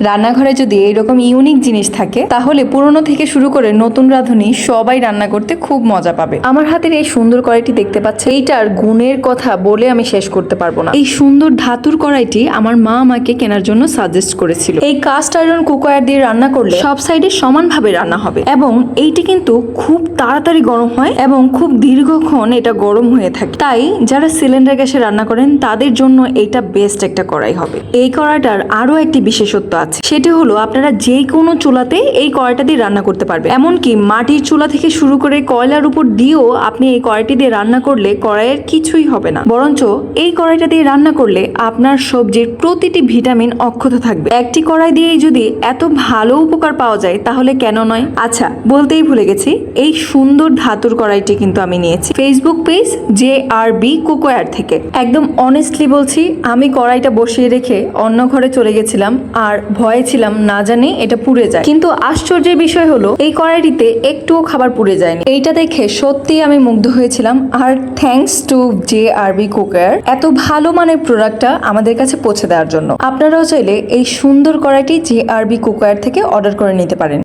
রান্নাঘরে যদি এরকম ইউনিক জিনিস থাকে তাহলে পুরনো থেকে শুরু করে নতুন রাঁধুনি সবাই রান্না করতে খুব মজা পাবে। আমার হাতের এই সুন্দর কড়াইটি দেখতে পাচ্ছে, এইটার গুণের কথা বলে আমি শেষ করতে পারবো না। এই সুন্দর ধাতুর কড়াইটি আমার মা আমাকে কেনার জন্য সাজেস্ট করেছিল। এই কাস্ট আয়রন কুকওয়্যার দিয়ে রান্না করলে সব সাইডে সমানভাবে রান্না হবে এবং এইটি কিন্তু খুব তাড়াতাড়ি গরম হয় এবং খুব দীর্ঘক্ষণ এটা গরম হয়ে থাকে। তাই যারা সিলিন্ডার গ্যাসে রান্না করেন তাদের জন্য এটা বেস্ট একটা কড়াই হবে। এই কড়াইটার আরো একটি বিশেষত্ব আছে, সেটি হলো আপনারা যে কোনো চুলাতে এই কড়াইটা দিয়ে রান্না করতে পারবেন। এমনকি মাটির চুলা থেকে শুরু করে কয়লার উপর দিয়েও আপনি এই কড়াইটি দিয়ে রান্না করলে কড়াইয়ের কিছুই হবে না, বরঞ্চ এই কড়াইটা দিয়ে রান্না করলে আপনার সবজির প্রতিটি ভিটামিন অক্ষত থাকবে। একটি কড়াই দিয়েই যদি এত ভালো উপকার পাওয়া যায় তাহলে কেন নয়। আচ্ছা, বলতেই ভুলে গেছি, এই সুন্দর ধাতুর কড়াইটি কিন্তু আমি নিয়েছি ফেসবুক পেজ JRB কুকওয়্যার থেকে। একদম অনেস্টলি বলছি, আমি কড়াইটা বসিয়ে রেখে অন্য ঘরে চলে গেছিলাম আর ভয়ে ছিলাম না জানি এটা পুড়ে যায়, কিন্তু আশ্চর্যের বিষয় হলো এই কড়াইটিতে একটুও খাবার পুড়ে যায়নি। এইটা দেখে সত্যি আমি মুগ্ধ হয়েছিলাম। আর থ্যাঙ্কস টু JRB কুকওয়্যার এত ভালো মানের প্রোডাক্টটা আমাদের কাছে পৌঁছে দেওয়ার জন্য। আপনারাও চাইলে এই সুন্দর কড়াইটি JRB কুকওয়্যার থেকে অর্ডার করে নিতে পারেন।